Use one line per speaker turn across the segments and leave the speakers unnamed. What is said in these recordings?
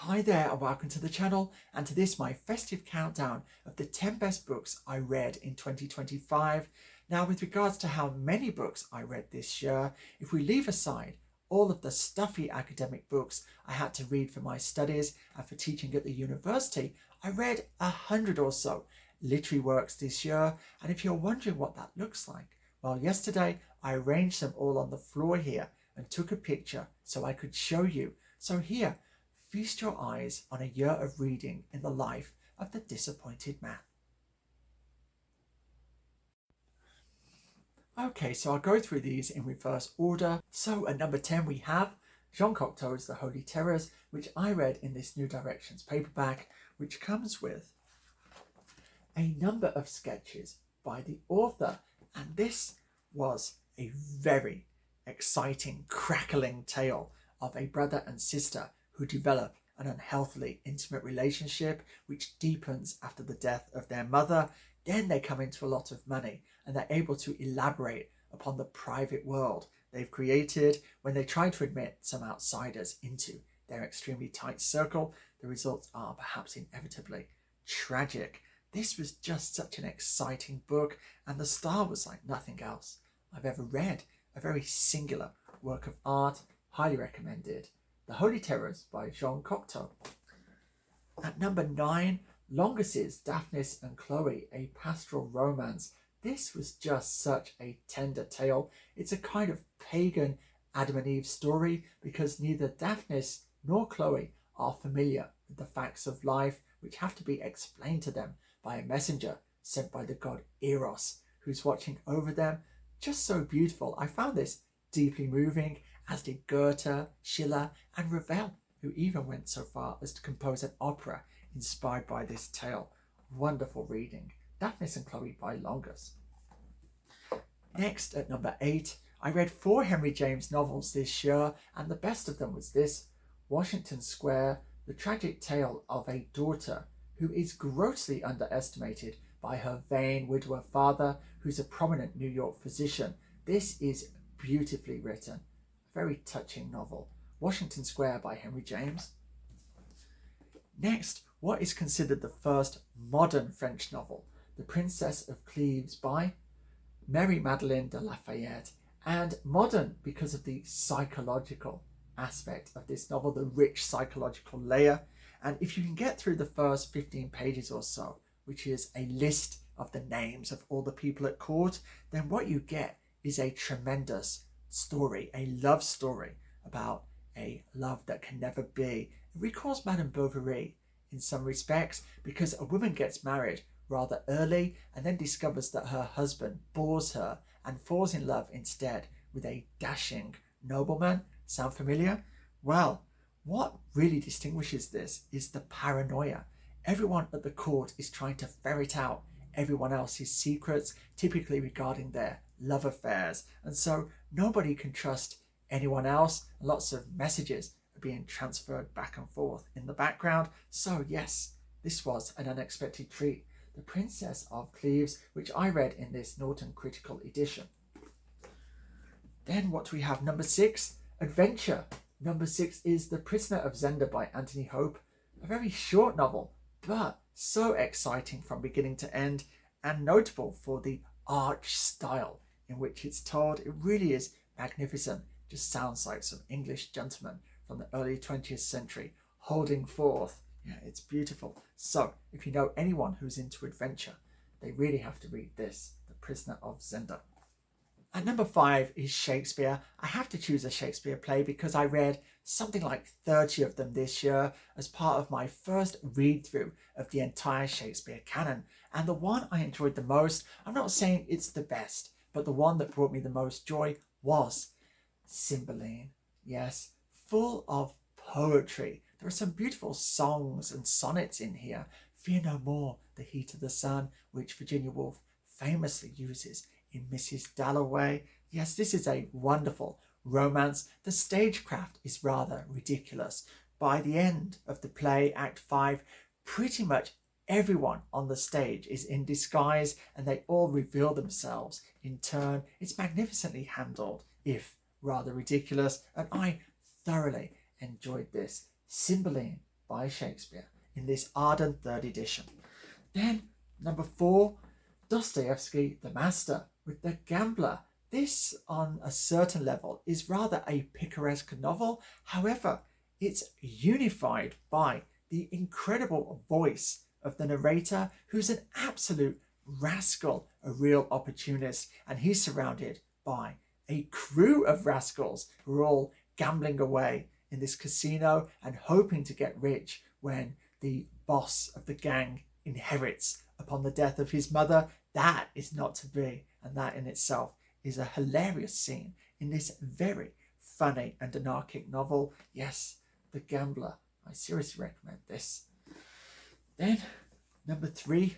Hi there and welcome to the channel and to this my festive countdown of the 10 best books I read in 2025. Now with regards to how many books I read this year, if we leave aside all of the stuffy academic books I had to read for my studies and for teaching at the university, I read 100 or so literary works this year. And if you're wondering what that looks like, well, yesterday I arranged them all on the floor here and took a picture so I could show you. So here, feast your eyes on a year of reading in the life of the disappointed man. Okay, so I'll go through these in reverse order. So at number 10 we have Jean Cocteau's The Holy Terrors, which I read in this New Directions paperback, which comes with a number of sketches by the author. And this was a very exciting, crackling tale of a brother and sister who develop an unhealthily intimate relationship which deepens after the death of their mother. Then they come into a lot of money and they're able to elaborate upon the private world they've created when they try to admit some outsiders into their extremely tight circle. The results are perhaps inevitably tragic. This was just such an exciting book, and the style was like nothing else I've ever read. A very singular work of art, highly recommended. The Holy Terrors by Jean Cocteau. At number 9, Longus's Daphnis and Chloe, a pastoral romance. This was just such a tender tale. It's a kind of pagan Adam and Eve story because neither Daphnis nor Chloe are familiar with the facts of life, which have to be explained to them by a messenger sent by the god Eros, who's watching over them. Just so beautiful. I found this deeply moving, as did Goethe, Schiller and Ravel, who even went so far as to compose an opera inspired by this tale. Wonderful reading. Daphnis and Chloe by Longus. Next, at number 8, I read 4 Henry James novels this year, and the best of them was this, Washington Square, the tragic tale of a daughter who is grossly underestimated by her vain widower father, who's a prominent New York physician. This is beautifully written. Very touching novel. Washington Square by Henry James. Next, what is considered the first modern French novel, The Princess of Cleves by Mary Madeleine de Lafayette. And modern because of the psychological aspect of this novel, the rich psychological layer. And if you can get through the first 15 pages or so, which is a list of the names of all the people at court, then what you get is a tremendous story, a love story about a love that can never be. It recalls Madame Bovary in some respects because a woman gets married rather early and then discovers that her husband bores her and falls in love instead with a dashing nobleman. Sound familiar? Well, what really distinguishes this is the paranoia. Everyone at the court is trying to ferret out everyone else's secrets, typically regarding their love affairs, and so nobody can trust anyone else. Lots of messages are being transferred back and forth in the background. So yes, this was an unexpected treat. The Princess of Cleves, which I read in this Norton Critical Edition. Then what do we have? Number 6, Adventure. Number 6 is The Prisoner of Zenda by Anthony Hope. A very short novel, but so exciting from beginning to end and notable for the arch style in which it's told. It really is magnificent. Just sounds like some English gentleman from the early 20th century holding forth. Yeah, it's beautiful. So if you know anyone who's into adventure, they really have to read this, The Prisoner of Zenda. At number 5 is Shakespeare. I have to choose a Shakespeare play because I read something like 30 of them this year as part of my first read through of the entire Shakespeare canon. And the one I enjoyed the most, I'm not saying it's the best, but the one that brought me the most joy was Cymbeline. Yes, full of poetry. There are some beautiful songs and sonnets in here. Fear no more, the heat of the sun, which Virginia Woolf famously uses in Mrs. Dalloway. Yes, this is a wonderful romance. The stagecraft is rather ridiculous. By the end of the play, Act 5, pretty much everyone on the stage is in disguise and they all reveal themselves in turn. It's magnificently handled, if rather ridiculous, and I thoroughly enjoyed this. Cymbeline by Shakespeare in this Arden 3rd edition. Then number 4, Dostoevsky, The Master, with The Gambler. This, on a certain level, is rather a picaresque novel. However, it's unified by the incredible voice of the narrator, who's an absolute rascal, a real opportunist, and he's surrounded by a crew of rascals who are all gambling away in this casino and hoping to get rich when the boss of the gang inherits upon the death of his mother. That is not to be, and that in itself is a hilarious scene in this very funny and anarchic novel. Yes, The Gambler. I seriously recommend this. Then, number 3,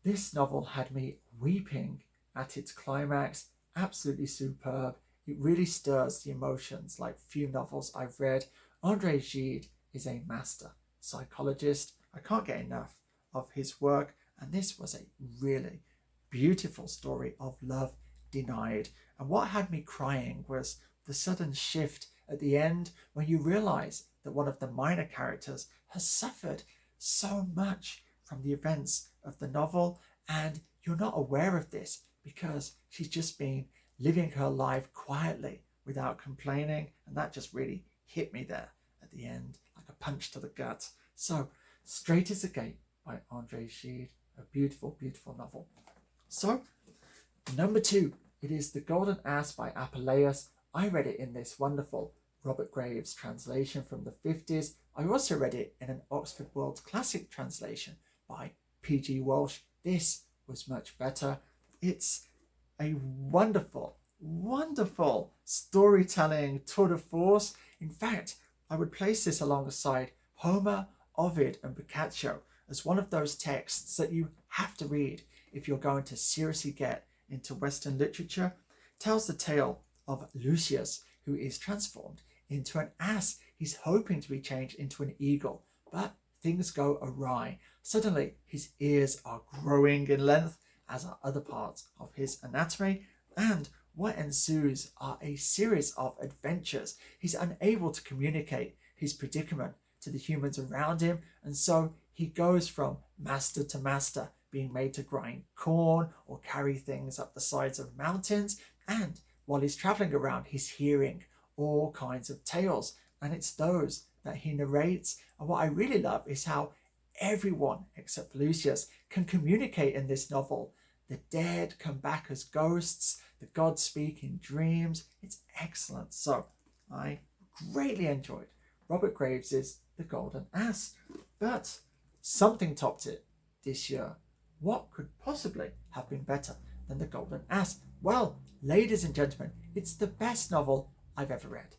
this novel had me weeping at its climax. Absolutely superb. It really stirs the emotions like few novels I've read. André Gide is a master psychologist. I can't get enough of his work, and this was a really beautiful story of love denied. And what had me crying was the sudden shift at the end when you realize that one of the minor characters has suffered so much from the events of the novel, and you're not aware of this because she's just been living her life quietly without complaining, and that just really hit me there at the end like a punch to the gut. So Strait as a Gate by André Gide, a beautiful, beautiful novel. So number 2, it is The Golden Ass by Apuleius. I read it in this wonderful Robert Graves translation from the 50s. I also read it in an Oxford World Classic translation by P.G. Walsh. This was much better. It's a wonderful, wonderful storytelling tour de force. In fact, I would place this alongside Homer, Ovid and Boccaccio as one of those texts that you have to read if you're going to seriously get into Western literature. It tells the tale of Lucius, who is transformed into an ass. He's hoping to be changed into an eagle, but things go awry. Suddenly, his ears are growing in length, as are other parts of his anatomy, and what ensues are a series of adventures. He's unable to communicate his predicament to the humans around him, and so he goes from master to master, being made to grind corn or carry things up the sides of mountains, and while he's traveling around, he's hearing all kinds of tales, and it's those that he narrates. And what I really love is how everyone except Lucius can communicate in this novel. The dead come back as ghosts, the gods speak in dreams. It's excellent. So I greatly enjoyed Robert Graves's The Golden Ass, but something topped it this year. What could possibly have been better than The Golden Ass? Well, ladies and gentlemen, it's the best novel I've ever read.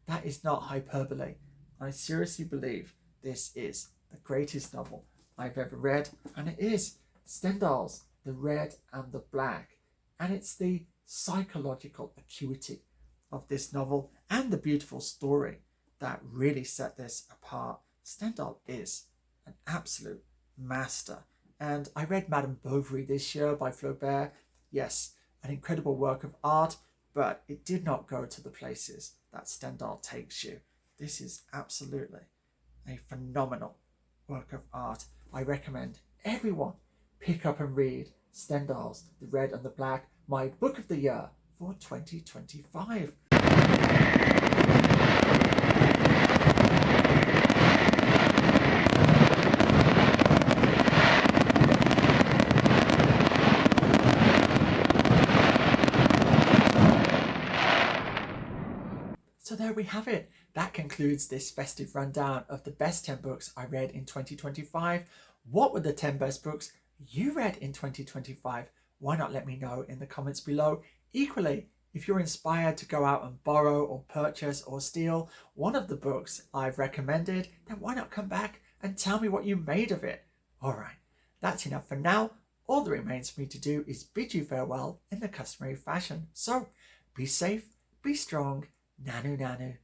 That is not hyperbole. I seriously believe this is the greatest novel I've ever read, and it is Stendhal's The Red and the Black, and it's the psychological acuity of this novel and the beautiful story that really set this apart. Stendhal is an absolute master, and I read Madame Bovary this year by Flaubert. Yes, an incredible work of art, but it did not go to the places that Stendhal takes you. This is absolutely a phenomenal work of art. I recommend everyone pick up and read Stendhal's The Red and the Black, my book of the year for 2025. So there we have it. That concludes this festive rundown of the best 10 books I read in 2025. What were the 10 best books you read in 2025? Why not let me know in the comments below? Equally, if you're inspired to go out and borrow or purchase or steal one of the books I've recommended, then why not come back and tell me what you made of it? Alright, that's enough for now. All that remains for me to do is bid you farewell in the customary fashion. So, be safe, be strong, Nanu Nanu.